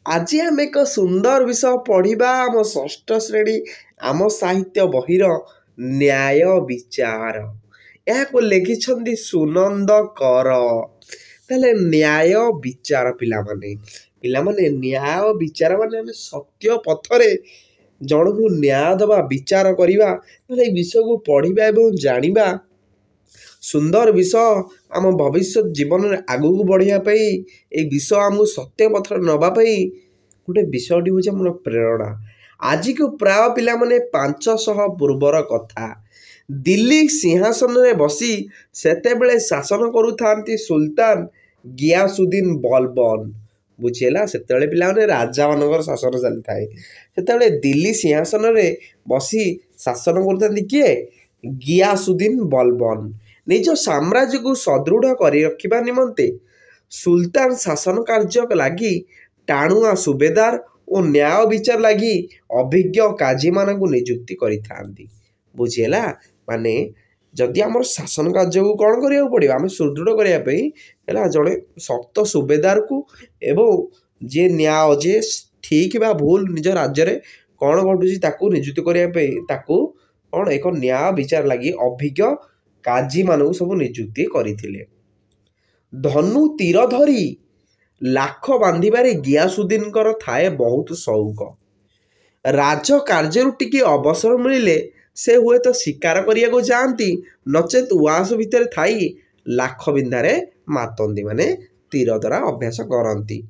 आज आम एक सुंदर विषय पढ़ा आम षष्ठ श्रेणी आम साहित्य बहिर न्याय विचार या लिखिं सुनंद कर ताले न्याय विचार पिलामाने न्याय विचार माने आम सत्य पथरे जन को न्याय दबा विचार करवा विषय को पढ़ा और जाना सुंदर विषय आम भविष्य जीवन में आगू बढ़ापी ये विषय आमको सत्य पथर नवाई गोटे विषयटी हूँ आम प्रेरणा। आज को प्राय पिला माने 500 पूर्वर कथा दिल्ली सिंहासन में बसी सेतेबेले शासन करुथांती सुल्तान गियासुद्दीन बलबन बुझेगा से पिला राजा मान शासन चली थाए से दिल्ली सिंहासन में बसी शासन करुथांती किए गियासुद्दीन बलबन निज साम्राज्य को सदृढ़ कर रखा निमंते सुल्तान शासन कार्य लगी टाणुआ सुबेदार और न्याय विचार लगी अभिज्ञ काजी मान को नियुक्ति करी बुझीगला माने जदि आम शासन कार्य को कौन करा पड़ो आम सुदृढ़ करने जड़े शक्त सुबेदार को एवं जे न्याय जे ठीक बा भूल निज राज्य में कौन घटुची नियुक्ति करने कौन एक न्याय विचार लगी अभिज्ञ काजी मानू सब नियुक्ति करथिले। धनु तीर धरी लाख बांधिबारे गियासुद्दीन थाए बहुत शौक राज कार्य टिके अवसर मिले से हुए तो शिकार करिया को जाती नचेत उआस भितर थाई लाख बिंधारे मातंती माने तीर द्वारा अभ्यास करती।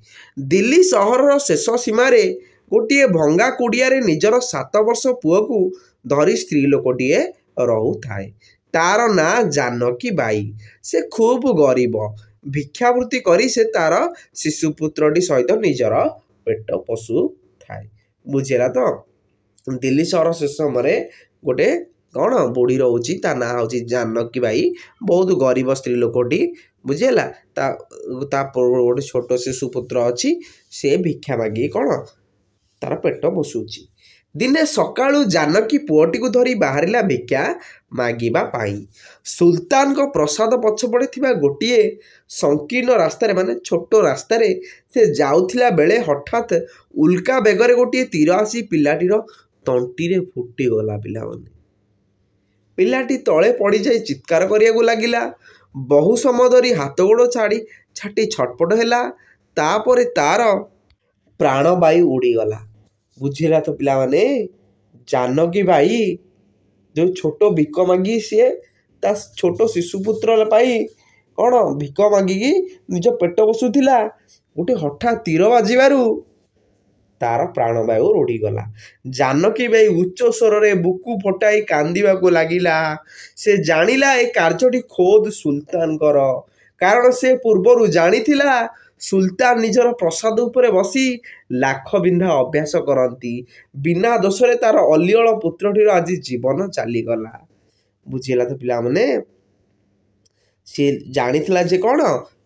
दिल्ली सहर शेष सीमारे गोटे भंगा कुड़िया निजर 7 वर्ष पुओ को धरी स्त्री लोकटीए रहू थाए तार ना जानकी बाई से खूब गरीब भिक्षावृत्ति करी से तार शिशुपुत्रटी सहित निजर पेट पशु थाए बुझेगा तो दिल्ली सहर शेष समय गोटे कौन बुढ़ी रोची ता ना हूँ जानकी बाई बहुत गरीब स्त्री लोकटी बुझेगा गोटे छोट शिशुपुत्र अच्छी से भिक्षा मागी कौन तार पेट पोषुची दिने सकाळु जानकी पुओटी को धरी बाहरिला भिक्षा मागिबा पाई सुल्तान को प्रसाद पछपड़े थिबा गोटिए संकीर्ण रास्तार माने छोट रास्तार से जाउथिला बेले हठात उल्का बेगरे गोटिए तीर आसी पिलाटीर तंटी रे फुटी गला पिलाटी तले पड़ी जाई चित्कार करिया को लागिला बहु समय धरी हाथ गोड़ छाटी छटपट हैला तापरे तार प्राणवायु उड़ीगला बुझेगा तो पिला माने जानकी भाई जो छोट भिक मागी सी ता छोट शिशुपुत्र पाई कौन भिक मागिकी निज पेट बसुला गोटे हठात तीर बाजिबारु तार प्राणवायु उड़ीगला जानकी भाई उच्च स्वर रे बुकु फटाई कांदिबा को लागिला से जानिला ए कार्यटी खोद सुल्तान कारण से पूर्वर जानिथिला सुल्तान निजर प्रसाद उपरे बसी लाख बिंधा अभ्यास करती बिना दोषरे तार अलियल पुत्रटीर आज जीवन चलीगला बुझीगला तो पिला माने सी जानिथिला जे कौन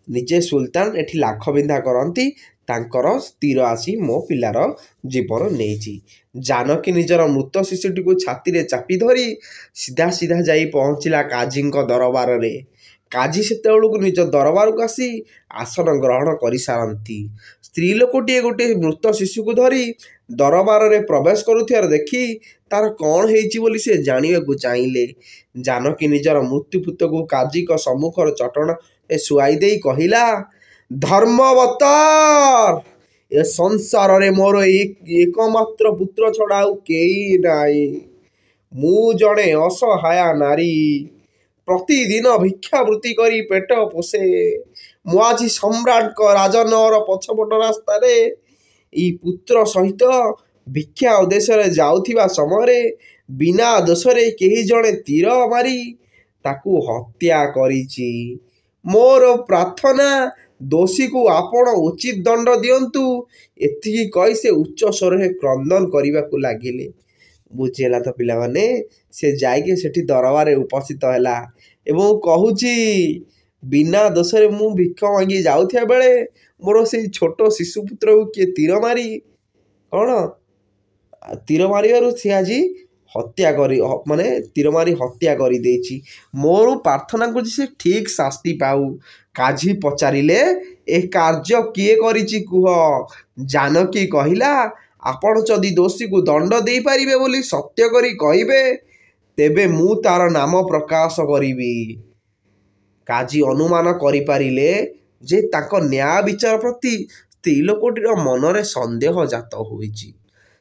निजे सुल्तान एठी लाख बिंधा करती तांकर तीर आसी मो पिलार जीवन नहीं जानकी निजर मृत शिशुटी को छाती रे चापी धरी सीधा सीधा जाई पहुँचला काजी दरबार रे काजी सेतेबेलू निज दरबार को आसी आसन ग्रहण कर सारती स्त्री लोकटीए गोटे मृत शिशु को धरी दरबार रे प्रवेश करुथियार देखी तार कौन हेइची बोली से जानिबा को चाहिले जानकी निजर मृत्युपुत को काजी को सम्मुखर चटण शुआई देई कहिला धर्मवतार ए संसार रे मोर एकमात्र पुत्र छड़ा केई नाई मु जड़े असहाया नारी प्रतिदिन भिक्षावृत्ति करी पेट पोषे मु आज सम्राट राजनगर पछपट रास्तार पुत्र सहित भिक्षा उद्देश्य जाउथिबा समय बिना दोषरे केही जड़े तीर मारी ताकू हत्या करिछि मोर प्रार्थना दोषी को आपण उचित दंड दियंतु एतिकी कही से उच्च स्वर क्रंदन करने को लगिले बुझेगा तो पिला माने से जाइके सेठी दरबार उपस्थित हैला एवं कहूची बिना दोषरे मु भिक्ष मांगी जाउथिया बेले मोर से छोट शिशुपुत्र को किए तीर मारी कौन तीर मारिबारु सी आज ହତ୍ୟା କରି ମାନେ ତୀର ମାରି ହତ୍ୟା କରିଦେଇଛି। ମୋର ପ୍ରାର୍ଥନା କରୁଛି ସେ ଠିକ୍ ଶାସ୍ତି ପାଉ। କାଜୀ ପଚାରିଲେ, ଏ କାର୍ଯ୍ୟ କିଏ କରିଛି କୁହ? ଜାନକୀ କହିଲା, ଆପଣ ଯଦି ଦୋଷୀକୁ ଦଣ୍ଡ ଦେଇପାରିବେ ବୋଲି ସତ୍ୟ କରି କହିବେ ତେବେ ମୁଁ ତାର ନାମ ପ୍ରକାଶ କରିବି। କାଜୀ ଅନୁମାନ କରିପାରିଲେ ଯେ ତାଙ୍କ ନ୍ୟାୟ ବିଚାର ପ୍ରତି ସ୍ତ୍ରୀ ଲୋକଟିର ମନରେ ସନ୍ଦେହ ଜାତ ହୋଇଛି।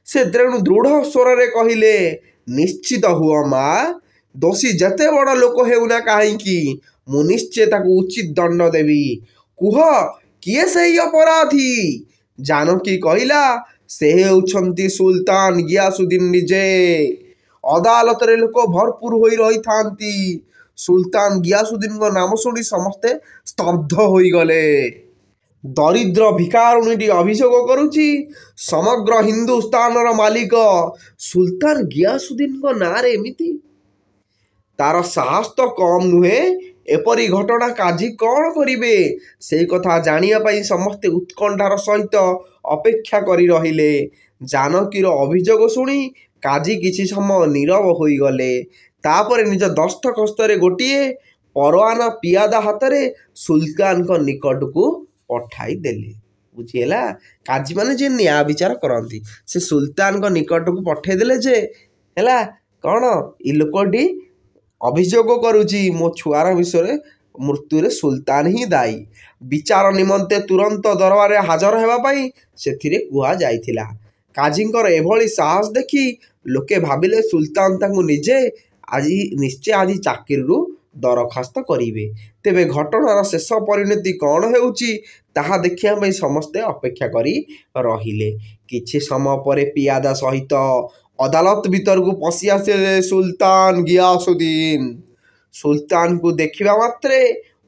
ସେ ଦୃଢ଼ ସ୍ୱରରେ କହିଲେ, ନିଶ୍ଚିତ ହୁଅ ମା, ଦୋଷୀ ଯେତେ ବଡ଼ ଲୋକ ହେଉନା କାହିଁକି ମୁଁ ନିଶ୍ଚୟ ତାକୁ ଉଚିତ ଦଣ୍ଡ ଦେବି। କୁହ, କିଏ ସେହି ଅପରାଧୀ? ଜାନକୀ କହିଲା, ସେ ହେଉଛନ୍ତି ସୁଲତାନ ଗିୟାସୁଦ୍ଦିନ ନିଜେ। ଅଦାଲତରେ ଲୋକ ଭରପୁର ହୋଇ ରହିଥାନ୍ତି। ସୁଲତାନ ଗିୟାସୁଦ୍ଦିନଙ୍କ ନାମ ଶୁଣି ସମସ୍ତେ ସ୍ତବ୍ଧ ହୋଇଗଲେ। ଦରିଦ୍ର ଭିକାରୁଣୀଟି ଅଭିଯୋଗ କରୁଛି, ସମଗ୍ର ହିନ୍ଦୁସ୍ତାନର ମାଲିକ ସୁଲତାନ ଗିୟାସୁଦ୍ଦିନଙ୍କ ନାଁରେ ଏମିତି? ତାର ସାହସ ତ କମ୍ ନୁହେଁ। ଏପରି ଘଟଣା କାଜୀ କ'ଣ କରିବେ? ସେଇ କଥା ଜାଣିବା ପାଇଁ ସମସ୍ତେ ଉତ୍କଣ୍ଠାର ସହିତ ଅପେକ୍ଷା କରି ରହିଲେ। ଜାନକୀର ଅଭିଯୋଗ ଶୁଣି କାଜୀ କିଛି ସମୟ ନୀରବ ହୋଇଗଲେ। ତାପରେ ନିଜ ଦସ୍ତଖତରେ ଗୋଟିଏ ପରୱାନା ପିଆଦା ହାତରେ ସୁଲତାନଙ୍କ ନିକଟକୁ ପଠାଇଦେଲେ। ବୁଝିହେଲା? କାଜୀମାନେ ଯିଏ ନ୍ୟାୟ ବିଚାର କରନ୍ତି ସେ ସୁଲତାନଙ୍କ ନିକଟକୁ ପଠାଇଦେଲେ ଯେ ହେଲା କ'ଣ ଏ ଲୋକଟି ଅଭିଯୋଗ କରୁଛି ମୋ ଛୁଆର ବିଷୟରେ ମୃତ୍ୟୁରେ ସୁଲତାନ ହିଁ ଦାୟୀ। ବିଚାର ନିମନ୍ତେ ତୁରନ୍ତ ଦରବାରରେ ହାଜର ହେବା ପାଇଁ ସେଥିରେ କୁହାଯାଇଥିଲା। କାଜୀଙ୍କର ଏଭଳି ସାହସ ଦେଖି ଲୋକେ ଭାବିଲେ ସୁଲତାନ ତାଙ୍କୁ ନିଶ୍ଚୟ ଆଜି ଚାକିରିରୁ ଦରଖାସ୍ତ କରିବେ। ତେବେ ଘଟଣାର ଶେଷ ପରିଣତି କ'ଣ ହେଉଛି ତାହା ଦେଖିବା ପାଇଁ ସମସ୍ତେ ଅପେକ୍ଷା କରି ରହିଲେ। କିଛି ସମୟ ପରେ ପିଆଦା ସହିତ ଅଦାଲତ ଭିତରକୁ ପଶି ଆସିଲେ ସୁଲତାନ ଗିୟାସୁଦ୍ଦିନ। ସୁଲତାନଙ୍କୁ ଦେଖିବା ମାତ୍ରେ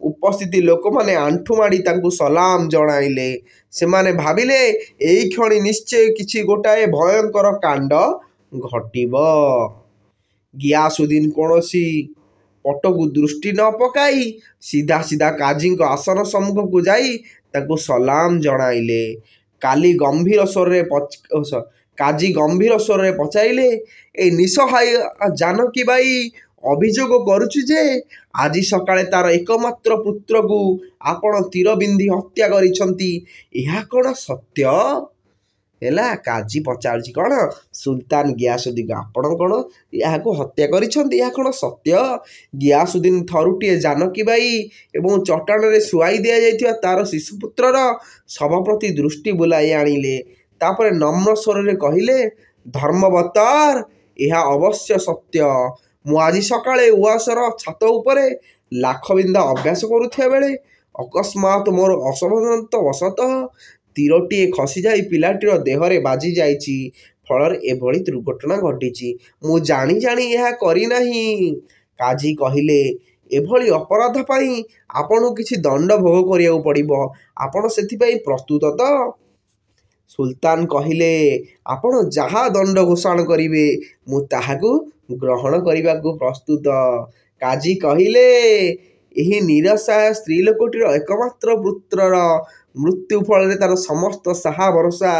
ଉପସ୍ଥିତ ଲୋକମାନେ ଆଣ୍ଠୁମାଡ଼ି ତାଙ୍କୁ ସଲାମ ଜଣାଇଲେ। ସେମାନେ ଭାବିଲେ ଏଇକ୍ଷଣି ନିଶ୍ଚୟ କିଛି ଗୋଟାଏ ଭୟଙ୍କର କାଣ୍ଡ ଘଟିବ। ଗିୟାସୁଦ୍ଦିନ କୌଣସି ପଟକୁ ଦୃଷ୍ଟି ନ ପକାଇ ସିଧା ସିଧା କାଜୀଙ୍କ ଆସନ ସମ୍ମୁଖକୁ ଯାଇ ତାଙ୍କୁ ସଲାମ ଜଣାଇଲେ। କାଜୀ ଗମ୍ଭୀର ସ୍ୱରରେ ପଚାରିଲେ, ଏ ନିଃସହାୟ ଜାନକୀ ବାଇ ଅଭିଯୋଗ କରୁଛି ଯେ ଆଜି ସକାଳେ ତାର ଏକମାତ୍ର ପୁତ୍ରକୁ ଆପଣ ତୀର ବିନ୍ଧି ହତ୍ୟା କରିଛନ୍ତି। ଏହା କ'ଣ ସତ୍ୟ? ହେଲା, କାଜୀ ପଚାରୁଛି କ'ଣ ସୁଲତାନ ଗିୟାସୁଦ୍ଦିନ, ଆପଣ କ'ଣ ଏହାକୁ ହତ୍ୟା କରିଛନ୍ତି? ଏହା କ'ଣ ସତ୍ୟ? ଗିୟାସୁଦ୍ଦିନ ଥରୁଟିଏ ଜାନକୀ ବାଇ ଏବଂ ଚଟାଣରେ ଶୁଆଇ ଦିଆଯାଇଥିବା ତାର ଶିଶୁପୁତ୍ରର ଶବ ପ୍ରତି ଦୃଷ୍ଟି ବୁଲାଇ ଆଣିଲେ। ତାପରେ ନମ୍ର ସ୍ୱରରେ କହିଲେ, ଧର୍ମବତାର, ଏହା ଅବଶ୍ୟ ସତ୍ୟ। ମୁଁ ଆଜି ସକାଳେ ଉଆସର ଛାତ ଉପରେ ଲାଖବିନ୍ଧା ଅଭ୍ୟାସ କରୁଥିବା ବେଳେ ଅକସ୍ମାତ୍ ମୋର ଅସାବଧାନତାବଶତଃ ତୀରଟିଏ ଖସିଯାଇ ପିଲାଟିର ଦେହରେ ବାଜି ଯାଇଛି। ଫଳରେ ଏଭଳି ଦୁର୍ଘଟଣା ଘଟିଛି। ମୁଁ ଜାଣି ଏହା କରିନାହିଁ। କାଜୀ କହିଲେ, ଏଭଳି ଅପରାଧ ପାଇଁ ଆପଣଙ୍କୁ କିଛି ଦଣ୍ଡ ଭୋଗ କରିବାକୁ ପଡ଼ିବ। ଆପଣ ସେଥିପାଇଁ ପ୍ରସ୍ତୁତ ତ? ସୁଲତାନ କହିଲେ, ଆପଣ ଯାହା ଦଣ୍ଡ ଘୋଷଣା କରିବେ ମୁଁ ତାହାକୁ ଗ୍ରହଣ କରିବାକୁ ପ୍ରସ୍ତୁତ। କାଜୀ କହିଲେ, ଏହି ନିରସହାୟ ସ୍ତ୍ରୀ ଲୋକଟିର ଏକମାତ୍ର ପୁତ୍ରର ମୃତ୍ୟୁ ଫଳରେ ତାର ସମସ୍ତ ସାହା ଭରସା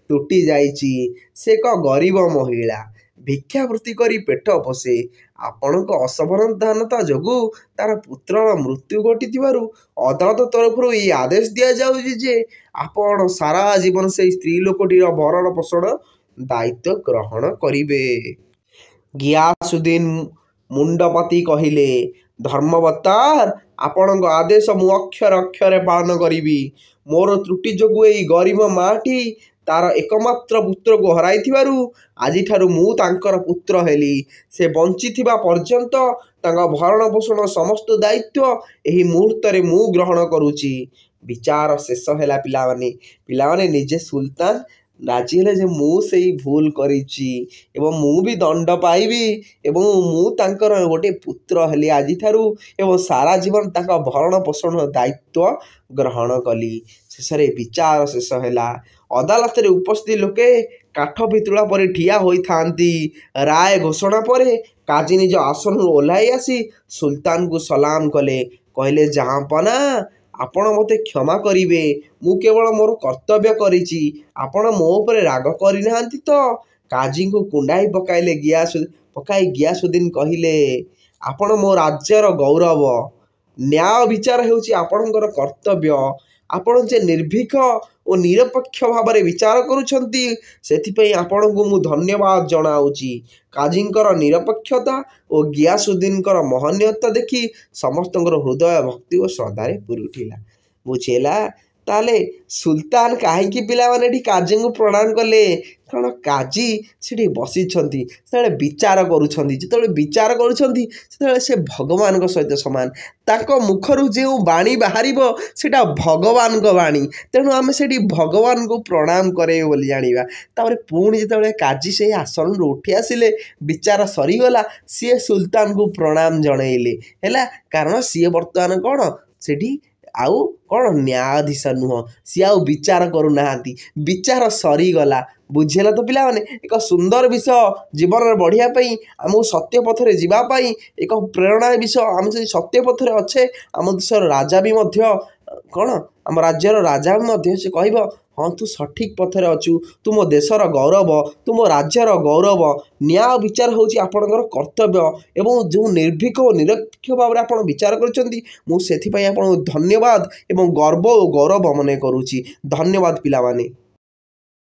ତୁଟି ଯାଇଛି। ସେ ଏକ ଗରିବ ମହିଳା, ଭିକ୍ଷାବୃତ୍ତି କରି ପେଟ ପୋଷେ। ଆପଣଙ୍କ ଅସାବଧାନତା ଯୋଗୁଁ ତାର ପୁତ୍ରର ମୃତ୍ୟୁ ଘଟିଥିବାରୁ ଅଦାଲତ ତରଫରୁ ଏହି ଆଦେଶ ଦିଆଯାଉଛି ଯେ ଆପଣ ସାରା ଜୀବନ ସେହି ସ୍ତ୍ରୀ ଲୋକଟିର ଭରଣ ପୋଷଣ ଦାୟିତ୍ୱ ଗ୍ରହଣ କରିବେ। ଗିୟାସୁଦ୍ଦିନ ମୁଣ୍ଡପାତି କହିଲେ, ଧର୍ମବତାର, ଆପଣଙ୍କ ଆଦେଶ ମୁଁ ଅକ୍ଷରେ ଅକ୍ଷରେ ପାଳନ କରିବି। ମୋର ତ୍ରୁଟି ଯୋଗୁଁ ଏହି ଗରିବ ମାଟି ତାର ଏକମାତ୍ର ପୁତ୍ରକୁ ହରାଇଥିବାରୁ ଆଜିଠାରୁ ମୁଁ ତାଙ୍କର ପୁତ୍ର ହେଲି। ସେ ବଞ୍ଚିଥିବା ପର୍ଯ୍ୟନ୍ତ ତାଙ୍କ ଭରଣ ପୋଷଣ ସମସ୍ତ ଦାୟିତ୍ୱ ଏହି ମୁହୂର୍ତ୍ତରେ ମୁଁ ଗ୍ରହଣ କରୁଛି। ବିଚାର ଶେଷ ହେଲା। ପିଲାମାନେ ନିଜେ ସୁଲତାନ ରାଜି ହେଲେ ଯେ ମୁଁ ସେଇ ଭୁଲ କରିଛି ଏବଂ ମୁଁ ବି ଦଣ୍ଡ ପାଇବି ଏବଂ ମୁଁ ତାଙ୍କର ଗୋଟିଏ ପୁତ୍ର ହେଲି ଆଜିଠାରୁ ଏବଂ ସାରା ଜୀବନ ତାଙ୍କ ଭରଣ ପୋଷଣ ଦାୟିତ୍ୱ ଗ୍ରହଣ କଲି। ଶେଷରେ ବିଚାର ଶେଷ ହେଲା। ଅଦାଲତରେ ଉପସ୍ଥିତ ଲୋକେ କାଠ ପିତୁଳା ପରି ଠିଆ ହୋଇଥାନ୍ତି। ରାୟ ଘୋଷଣା ପରେ କାଜୀ ନିଜ ଆସନରୁ ଓହ୍ଲାଇ ଆସି ସୁଲତାନଙ୍କୁ ସଲାମ କଲେ। କହିଲେ, ଜାହାଁପନା, ଆପଣ ମୋତେ କ୍ଷମା କରିବେ। ମୁଁ କେବଳ ମୋର କର୍ତ୍ତବ୍ୟ କରିଛି। ଆପଣ ମୋ ଉପରେ ରାଗ କରିନାହାନ୍ତି ତ? କାଜୀଙ୍କୁ କୁଣ୍ଢାଇ ପକାଇଲେ ପକାଇ ଗିୟାସୁଦ୍ଦିନ କହିଲେ, ଆପଣ ମୋ ରାଜ୍ୟର ଗୌରବ। ନ୍ୟାୟ ବିଚାର ହେଉଛି ଆପଣଙ୍କର କର୍ତ୍ତବ୍ୟ। ଆପଣ ଯେ ନିର୍ଭୀକ ଓ ନିରପେକ୍ଷ ଭାବରେ ବିଚାର କରୁଛନ୍ତି, ସେଥିପାଇଁ ଆପଣଙ୍କୁ ମୁଁ ଧନ୍ୟବାଦ ଜଣାଉଛି। କାଜୀଙ୍କର ନିରପେକ୍ଷତା ଓ ଗିୟାସୁଦ୍ଦିନଙ୍କର ମହନୀୟତା ଦେଖି ସମସ୍ତଙ୍କର ହୃଦୟ ଭକ୍ତି ଓ ଶ୍ରଦ୍ଧାରେ ପୂରି ଉଠିଲା। ବୁଝିଲା? ତାହେଲେ ସୁଲତାନ କାହିଁକି ପିଲାମାନେ ଏଠି କାଜୀଙ୍କୁ ପ୍ରଣାମ କଲେ? କାରଣ କାଜୀ ସେଠି ବସିଛନ୍ତି, ସେତେବେଳେ ବିଚାର କରୁଛନ୍ତି। ଯେତେବେଳେ ବିଚାର କରୁଛନ୍ତି, ସେତେବେଳେ ସେ ଭଗବାନଙ୍କ ସହିତ ସମାନ। ତାଙ୍କ ମୁଖରୁ ଯେଉଁ ବାଣୀ ବାହାରିବ, ସେଇଟା ଭଗବାନଙ୍କ ବାଣୀ। ତେଣୁ ଆମେ ସେଠି ଭଗବାନଙ୍କୁ ପ୍ରଣାମ କରେଇବୁ ବୋଲି ଜାଣିବା। ତାପରେ ପୁଣି ଯେତେବେଳେ କାଜୀ ସେହି ଆସନରୁ ଉଠି ଆସିଲେ, ବିଚାର ସରିଗଲା, ସିଏ ସୁଲତାନଙ୍କୁ ପ୍ରଣାମ ଜଣେଇଲେ। ହେଲା, କାରଣ ସିଏ ବର୍ତ୍ତମାନ କ'ଣ ସେଠି ଆଉ କ'ଣ ନ୍ୟାୟାଧୀଶ ନୁହଁ, ସିଏ ଆଉ ବିଚାର କରୁନାହାନ୍ତି। ବିଚାର ସରିଗଲା। ବୁଝିଲା ତ ପିଲାମାନେ? ଏକ ସୁନ୍ଦର ବିଷୟ, ଜୀବନରେ ବଢ଼ିବା ପାଇଁ, ଆମକୁ ସତ୍ୟ ପଥରେ ଯିବା ପାଇଁ ଏକ ପ୍ରେରଣା ବିଷୟ। ଆମେ ଯଦି ସତ୍ୟ ପଥରେ ଅଛେ, ଆମ ଦେଶର ରାଜା ବି ମଧ୍ୟ କ'ଣ, ଆମ ରାଜ୍ୟର ରାଜା ବି ମଧ୍ୟ ସେ କହିବ, ହଁ ତୁ ସଠିକ୍ ପଥରେ ଅଛୁ, ତୁ ମୋ ଦେଶର ଗୌରବ, ତୁ ମୋ ରାଜ୍ୟର ଗୌରବ। ନ୍ୟାୟ ବିଚାର ହେଉଛି ଆପଣଙ୍କର କର୍ତ୍ତବ୍ୟ ଏବଂ ଯେଉଁ ନିର୍ଭୀକ ଓ ନିରପେକ୍ଷ ଭାବରେ ଆପଣ ବିଚାର କରିଛନ୍ତି, ମୁଁ ସେଥିପାଇଁ ଆପଣଙ୍କୁ ଧନ୍ୟବାଦ ଏବଂ ଗର୍ବ ଓ ଗୌରବ ମନେ କରୁଛି। ଧନ୍ୟବାଦ ପିଲାମାନେ।